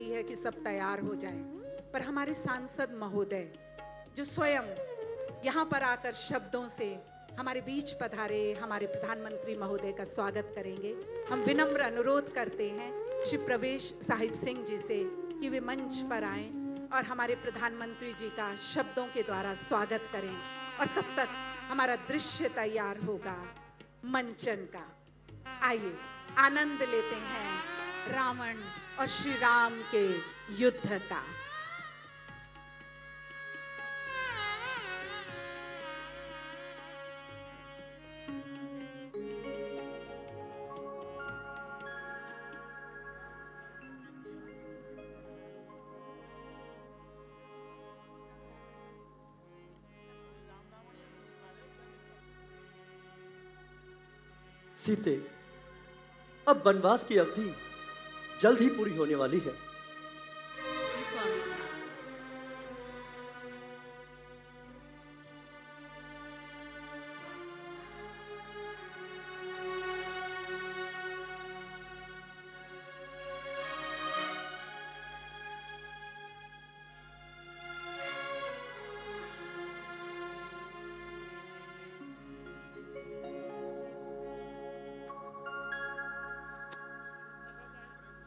होती है कि सब तैयार हो जाएं, पर हमारे सांसद महोदय जो स्वयं यहाँ पर आकर शब्दों से हमारे बीच पधारे, हमारे प्रधानमंत्री महोदय का स्वागत करेंगे। हम विनम्र अनुरोध करते हैं श्री प्रवेश साहिब सिंह जी से कि वे मंच पर आएं और हमारे प्रधानमंत्री जी का शब्दों के द्वारा स्वागत करें। और तब तक हमारा दृश्य तैयार होगा मंचन का। आइए आनंद लेते हैं रावण और श्री राम के युद्ध का। सीते, अब वनवास की अवधि जल्द ही पूरी होने वाली है।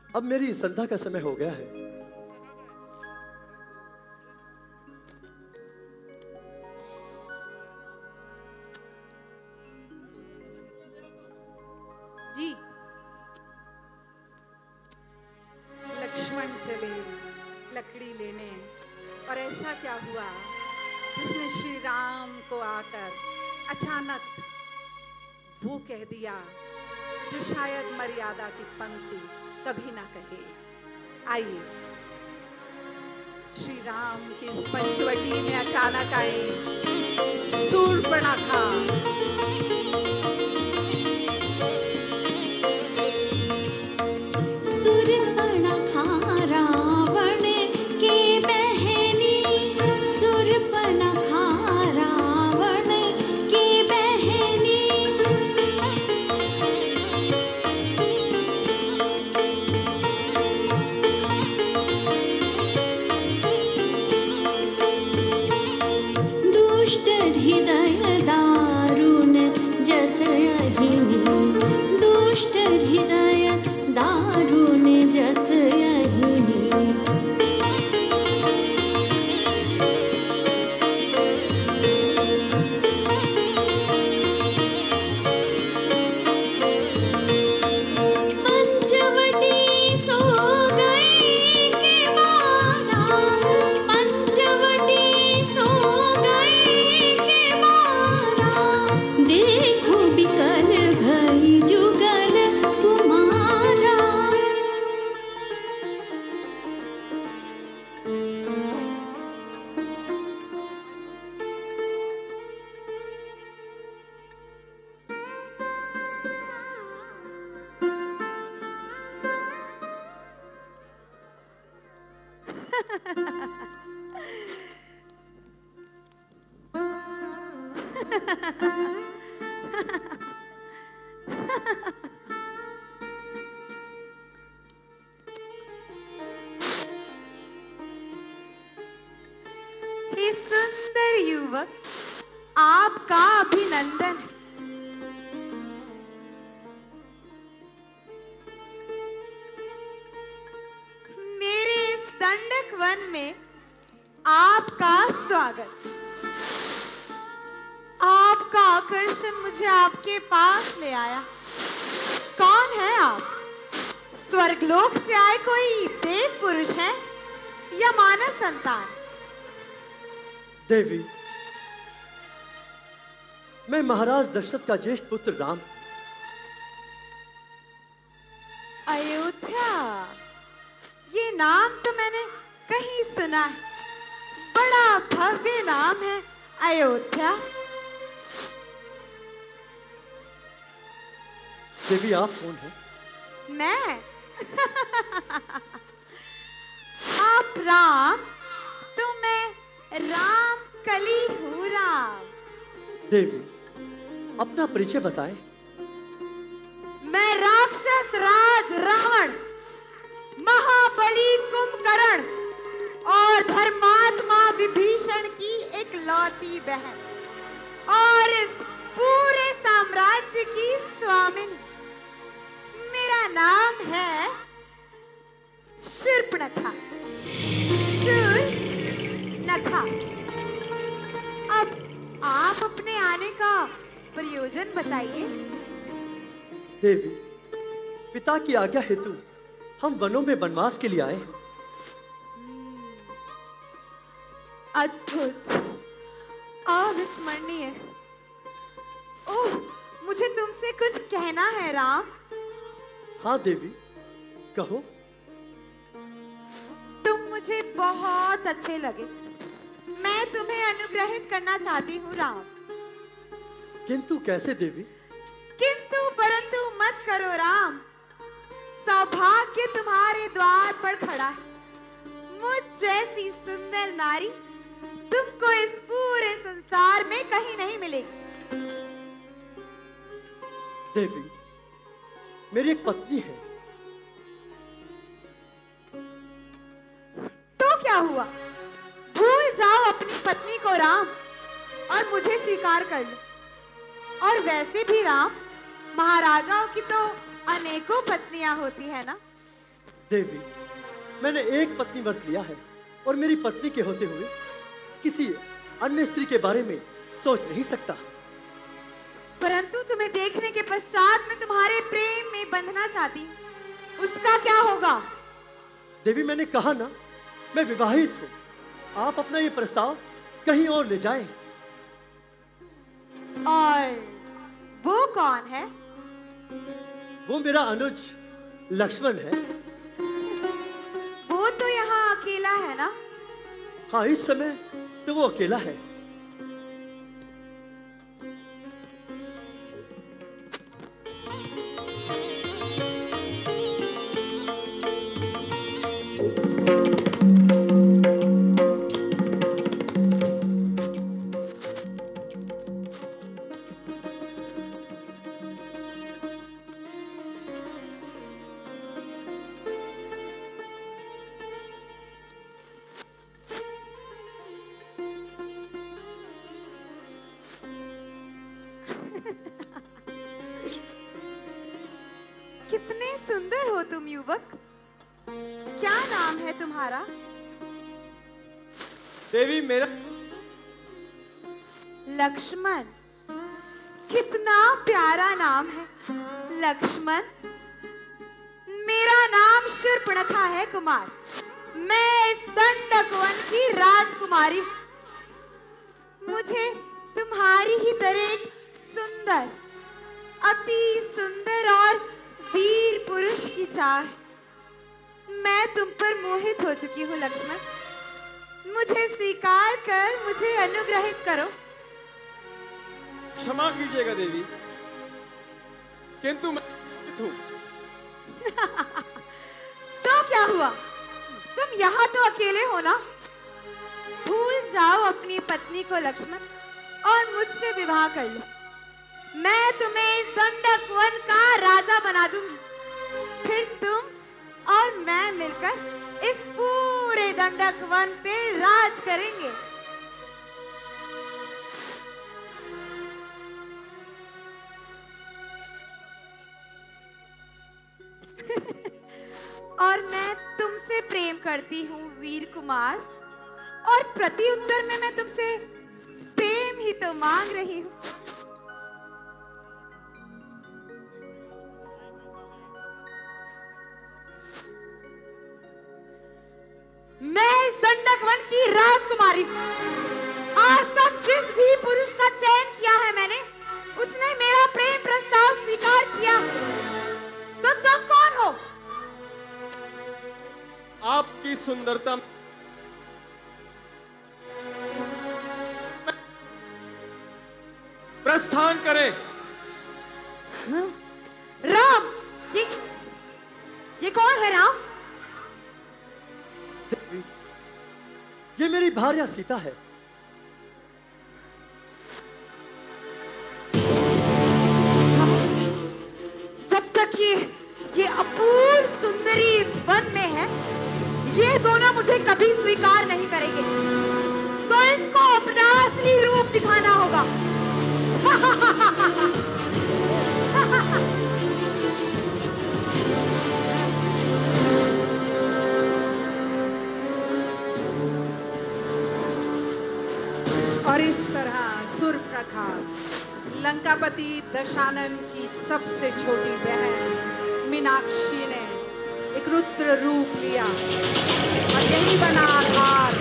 अब मेरी संध्या का समय हो गया है। जी, लक्ष्मण चले लकड़ी लेने, और ऐसा क्या हुआ जिसने श्री राम को आकर अचानक वो कह दिया जो शायद मर्यादा की पंक्ति कभी ना कहे। आइए श्री राम की इस पंचवटी में अचानक आए शूर्पणखा। हे सुंदर युवक, आपका अभिनंदन। मेरे इस दंडक वन में आपका स्वागत। आपका आकर्षण मुझे आपके पास ले आया। कौन है आप? स्वर्गलोक से आए कोई देव पुरुष है या मानव संतान? देवी, मैं महाराज दशरथ का ज्येष्ठ पुत्र राम। अयोध्या, ये नाम तो मैंने कहीं सुना है। बड़ा भव्य नाम है अयोध्या। देवी, आप कौन हैं? मैं आप राम, तो मैं राम कली हूँ राम। देवी, अपना परिचय बताएं। मैं राक्षस राज रावण, महाबली कुंभ बताइए। देवी, पिता की आज्ञा हेतु हम वनों में वनवास के लिए आए हैं। अद्भुत, अविस्मरणीय। ओह, मुझे तुमसे कुछ कहना है राम। हाँ देवी, कहो। तुम मुझे बहुत अच्छे लगे। मैं तुम्हें अनुग्रहित करना चाहती हूँ राम। किंतु कैसे देवी? किंतु परंतु मत करो राम। सौभाग्य तुम्हारे द्वार पर खड़ा है। मुझ जैसी सुंदर नारी तुमको इस पूरे संसार में कहीं नहीं मिलेगी। देवी, मेरी एक पत्नी है। तो क्या हुआ? भूल जाओ अपनी पत्नी को राम और मुझे स्वीकार कर लो। और वैसे भी राम, महाराजाओं की तो अनेकों पत्नियां होती है ना। देवी, मैंने एक पत्नी व्रत लिया है और मेरी पत्नी के होते हुए किसी अन्य स्त्री के बारे में सोच नहीं सकता। परंतु तुम्हें देखने के पश्चात मैं तुम्हारे प्रेम में बंधना चाहती हूँ। उसका क्या होगा? देवी, मैंने कहा ना, मैं विवाहित हूं। आप अपना ये प्रस्ताव कहीं और ले जाएं। और वो कौन है? वो मेरा अनुज लक्ष्मण है। वो तो यहाँ अकेला है ना। हाँ, इस समय तो वो अकेला है। कितने सुंदर हो तुम युवक। क्या नाम है तुम्हारा? देवी, मेरा लक्ष्मण। कितना प्यारा नाम है लक्ष्मण। मेरा नाम शूर्पणखा है कुमार। मैं इस दंडक वन की राजकुमारी हूं। मुझे तुम्हारी ही तरह एक सुंदर, अति सुंदर और वीर पुरुष की चाह है। मैं तुम पर मोहित हो चुकी हूँ लक्ष्मण। मुझे स्वीकार कर मुझे अनुग्रहित करो। क्षमा कीजिएगा देवी, किंतु मैं हूं। तो क्या हुआ? तुम यहाँ तो अकेले हो ना। भूल जाओ अपनी पत्नी को लक्ष्मण और मुझसे विवाह कर लो। मैं तुम्हें इस दंडक वन का राजा बना दूंगी। फिर तुम और मैं मिलकर इस पूरे दंडक वन पे राज करेंगे। और मैं तुमसे प्रेम करती हूँ वीर कुमार। और प्रति उत्तर में मैं तुमसे प्रेम ही तो मांग रही हूँ। मैं इस दंडक वन की राजकुमारी हूँ। आज तक जिस भी पुरुष का चयन किया है मैंने, उसने मेरा प्रेम प्रस्ताव स्वीकार किया। तो तुम कौन हो? आपकी सुंदरता प्रस्थान करें। राम, ये कौन है राम? देवी, ये मेरी भार्या सीता है। जब तक ये अपूर्व सुंदरी वन में है, ये दोनों मुझे कभी स्वीकार नहीं करेंगे। तो इनको अपना असली रूप दिखाना होगा। और इस तरह शूर्पणखा लंकापति दशानन की सबसे छोटी बहन मीनाक्षी ने एक रुद्र रूप लिया और यही बना आधार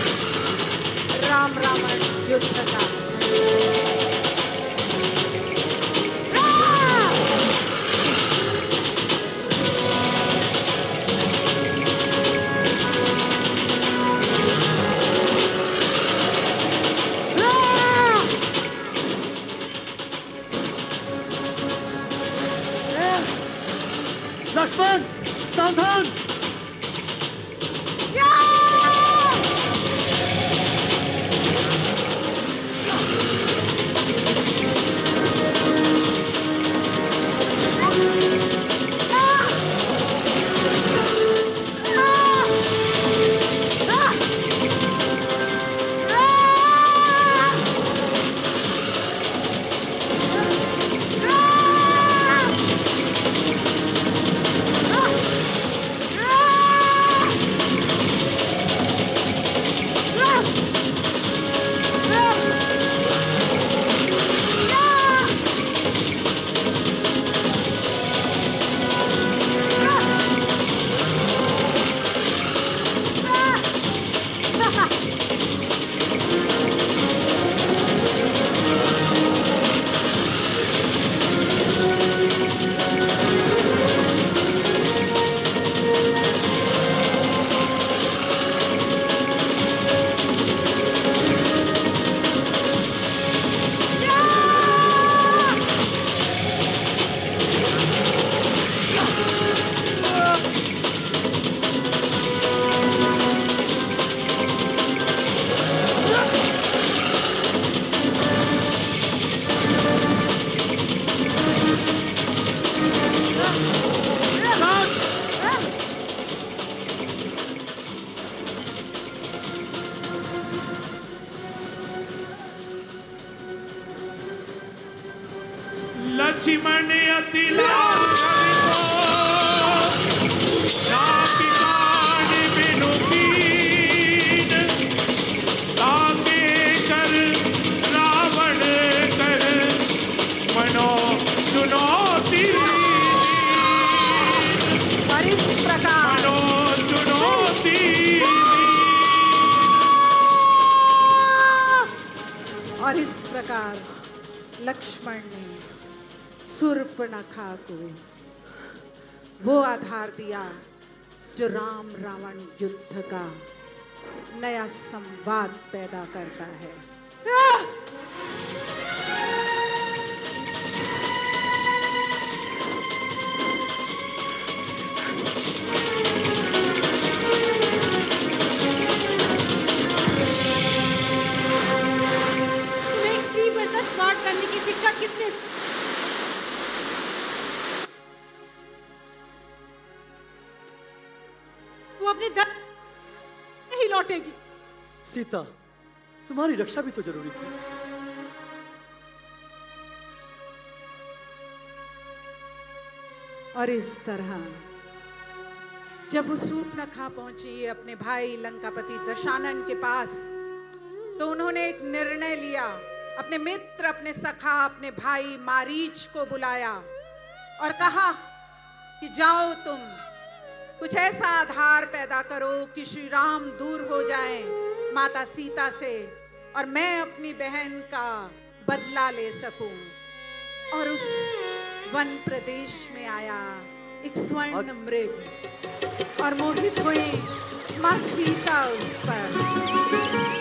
राम रावण युद्ध का। लक्ष्मण सावधान। लक्ष्मण अति लाल बिनु कीन ताके कर रावण कर मनो चुनौती और इस प्रकार मनो चुनौती और इस प्रकार लक्ष्मण ने शूर्पणखा को वो आधार दिया जो राम रावण युद्ध का नया संवाद पैदा करता है। तुम्हें एक स्त्री बनकर स्मार्ट करने की शिक्षा किसने? वो अपने दर नहीं लौटेगी। सीता, तुम्हारी रक्षा भी तो जरूरी थी। और इस तरह जब वो शूर्पणखा पहुंची अपने भाई लंकापति दशानन के पास, तो उन्होंने एक निर्णय लिया। अपने मित्र, अपने सखा, अपने भाई मारीच को बुलाया और कहा कि जाओ तुम कुछ ऐसा आधार पैदा करो कि श्री राम दूर हो जाएं माता सीता से और मैं अपनी बहन का बदला ले सकूं। और उस वन प्रदेश में आया एक स्वर्ण मृग और मोहित हुई मां सीता उस पर।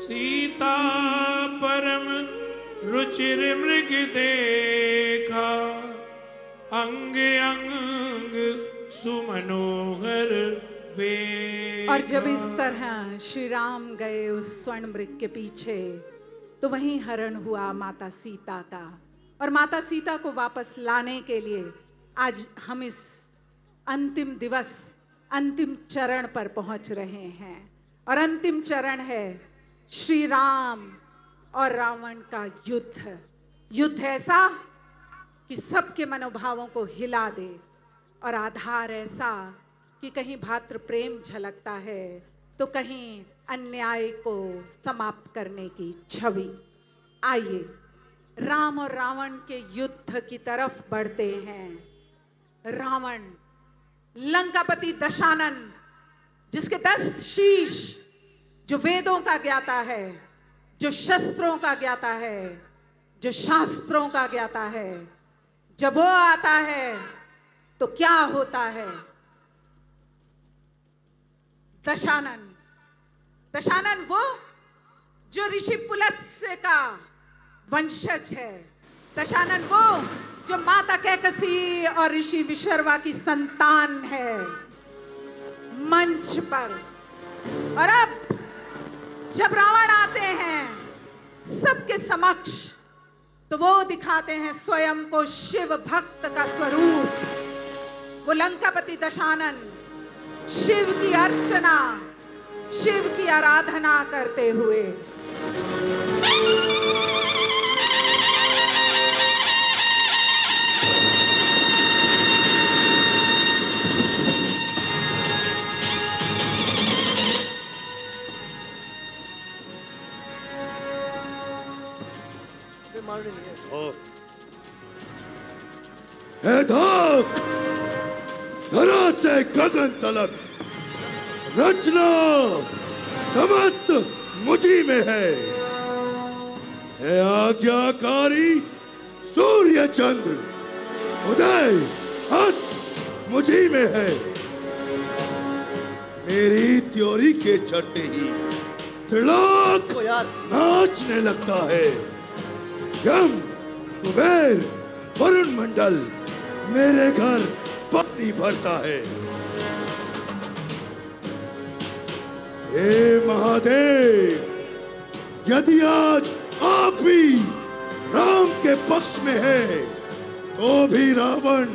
सीता परम रुचिर मृग देखा, अंग अंग सुमनोहर वे। और जब इस तरह श्री राम गए उस स्वर्ण मृग के पीछे, तो वहीं हरण हुआ माता सीता का। और माता सीता को वापस लाने के लिए आज हम इस अंतिम दिवस, अंतिम चरण पर पहुंच रहे हैं। और अंतिम चरण है श्री राम और रावण का युद्ध। युद्ध ऐसा कि सबके मनोभावों को हिला दे, और आधार ऐसा कि कहीं भातृ प्रेम झलकता है तो कहीं अन्याय को समाप्त करने की छवि। आइए राम और रावण के युद्ध की तरफ बढ़ते हैं। रावण लंकापति दशानन, जिसके 10 शीश, जो वेदों का ज्ञाता है, जो शस्त्रों का ज्ञाता है, जो शास्त्रों का ज्ञाता है, जब वो आता है तो क्या होता है। दशानन, दशानन वो जो ऋषि पुलत्स्य का वंशज है। दशानन वो जो माता कैकसी और ऋषि विशर्वा की संतान है। मंच पर, और अब जब रावण आते हैं सबके समक्ष, तो वो दिखाते हैं स्वयं को शिव भक्त का स्वरूप। वो लंकापति दशानन शिव की अर्चना, शिव की आराधना करते हुए। मारने नहीं है। हे धाक, धरा से गगन तलक रचना समस्त मुझी में है। हे आज्ञाकारी सूर्य चंद्र, उदय अस्त मुझी में है। मेरी त्योरी के चढ़ते ही त्रिलोक ओ यार, नाचने लगता है। यम, कुबेर, वरुण मंडल मेरे घर पानी भरता है। हे महादेव, यदि आज आप भी राम के पक्ष में है, तो भी रावण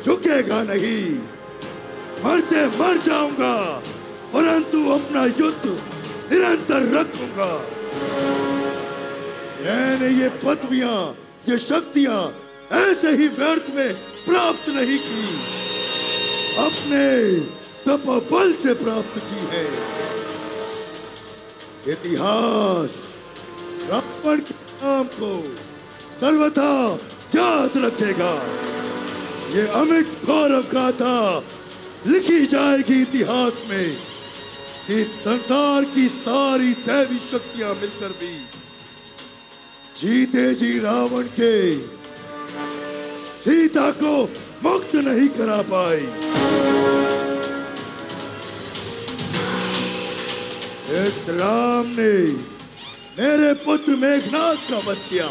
झुकेगा नहीं। मरते मर जाऊंगा, परंतु अपना युद्ध निरंतर रखूंगा। मैंने ये पदवियां, ये शक्तियां ऐसे ही व्यर्थ में प्राप्त नहीं की, अपने तपोबल से प्राप्त की है। इतिहास रावण के नाम को सर्वथा याद रखेगा। ये अमिट गौरव गाथा लिखी जाएगी इतिहास में कि संसार की सारी दैवी शक्तियां मिलकर भी जीते जी रावण के सीता को मुक्त नहीं करा पाई। इस राम ने मेरे पुत्र मेघनाथ का वध किया,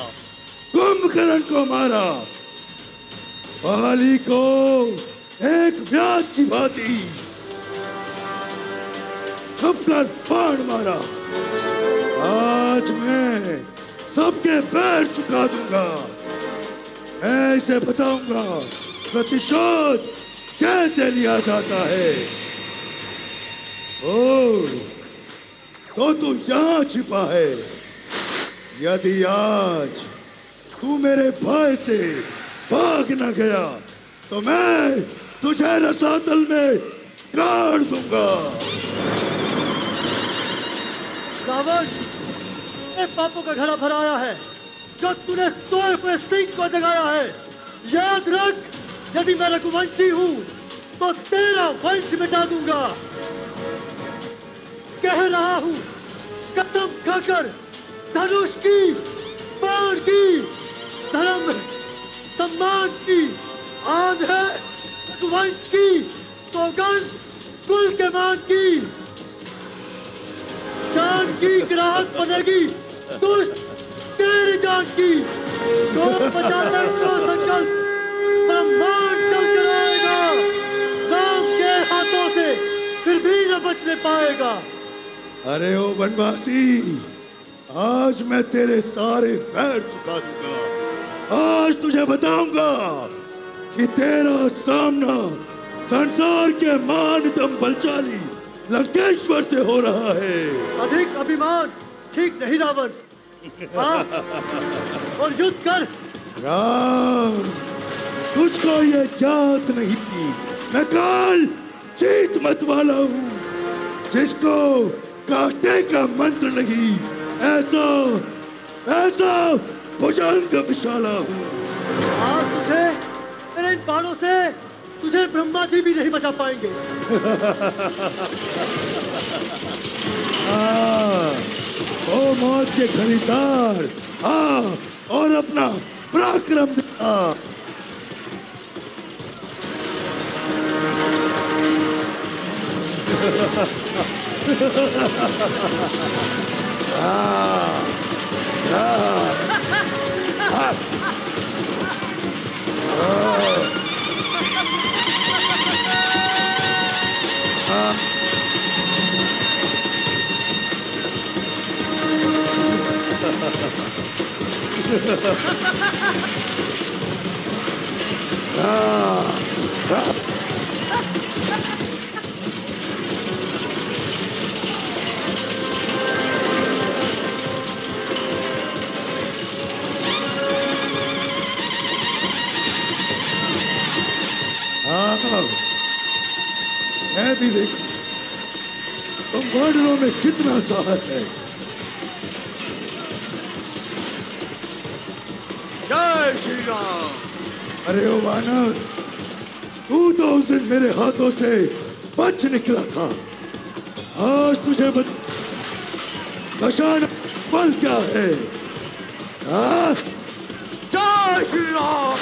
कुंभकर्ण को मारा, बाली को एक व्याध की भांति छुपकर बाण मारा। आज मैं सबके पैर चुका दूंगा। मैं इसे बताऊंगा प्रतिशोध कैसे लिया जाता है। ओ, तो तू यहां छिपा है। यदि आज तू मेरे भय से भाग न गया, तो मैं तुझे रसातल में गाड़ दूंगा। रावण, पापों का घड़ा भराया है, जो तूने सोए हुए सिंह को जगाया है। याद रख, यदि मैं रघुवंशी हूं तो तेरा वंश मिटा दूंगा। कह रहा हूं, कसम खाकर, धनुष की, बाण की, धर्म सम्मान की, आन है रघुवंश की, सौगंध कुल के मान की, जान की राहत बनेगी दुष्ट तेरी जान की। जो बचाता तो संकल्प ब्रह्मांड चल कर आएगा, राम के हाथों से फिर भी न बचने पाएगा। अरे ओ वनवासी, आज मैं तेरे सारे पैर झुका दूंगा। आज तुझे बताऊंगा कि तेरा सामना संसार के मानतम बलशाली लंकेश्वर से हो रहा है। अधिक अभिमान ठीक नहीं रावण। हाँ, और युद्ध कर। राम, तुझको ये ज्ञात नहीं थी, मैं काल चीत मत वाला हूँ, जिसको काटे का मंत्र नहीं, ऐसा ऐसा भुजंग विशाला हूँ। आज तुझे मेरे इन बाणों से तुझे ब्रह्मा जी भी नहीं बचा पाएंगे। ओ मौत के खरीदार, और अपना पराक्रम दिखा। मैं भी देखूं तुम वानरों में कितना साहस है। जय श्री राम। अरे ओ वानर, तू तो उस दिन मेरे हाथों से बच निकला था। आज तुझे बचाना फल क्या है? जय श्री राम।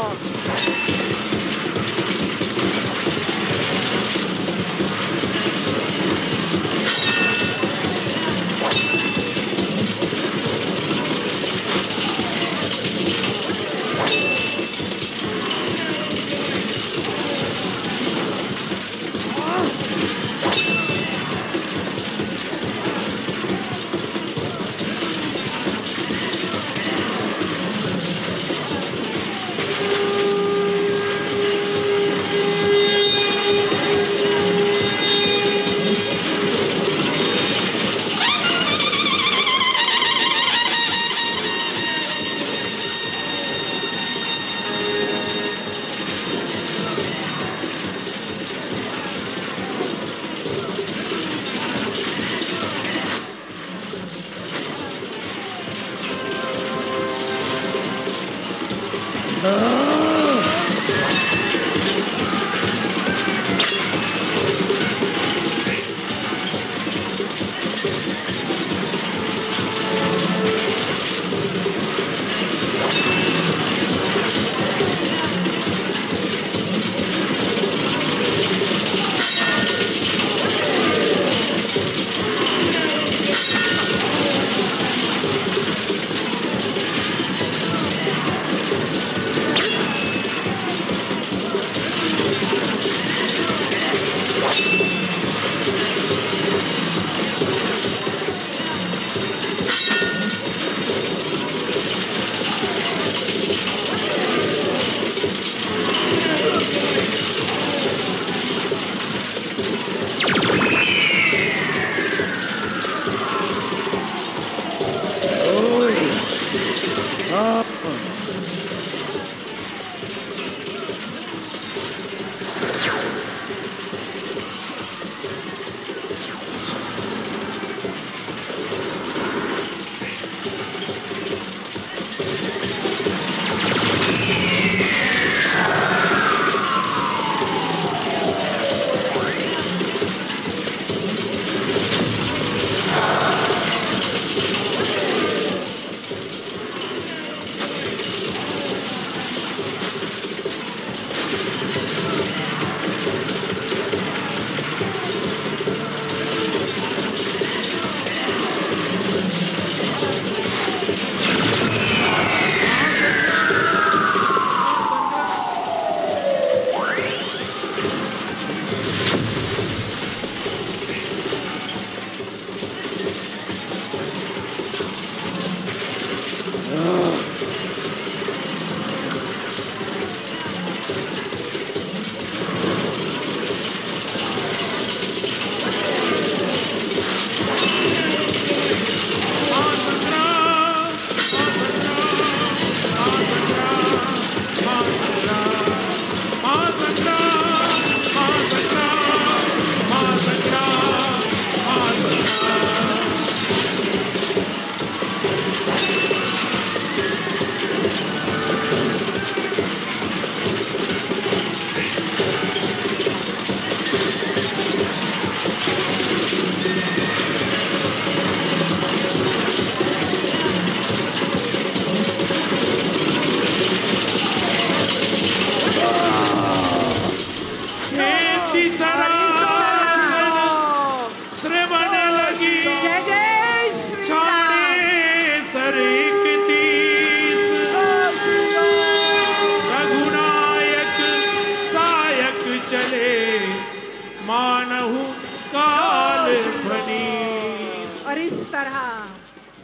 और इस तरह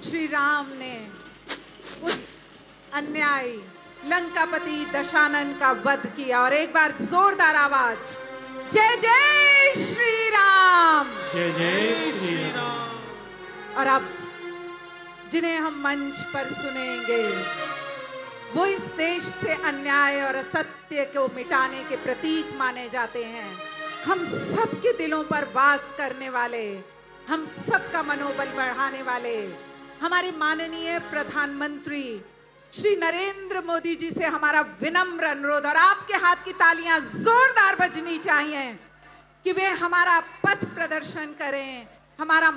श्री राम ने उस अन्यायी लंकापति दशानन का वध किया। और एक बार जोरदार आवाज, जय जय श्री राम। जय जय श्री राम। और अब जिन्हें हम मंच पर सुनेंगे वो इस देश से अन्याय और असत्य को मिटाने के प्रतीक माने जाते हैं। हम सबके दिलों पर वास करने वाले, हम सबका मनोबल बढ़ाने वाले हमारे माननीय प्रधानमंत्री श्री नरेंद्र मोदी जी से हमारा विनम्र अनुरोध, और आपके हाथ की तालियां जोरदार बजनी चाहिए कि वे हमारा पथ प्रदर्शन करें, हमारा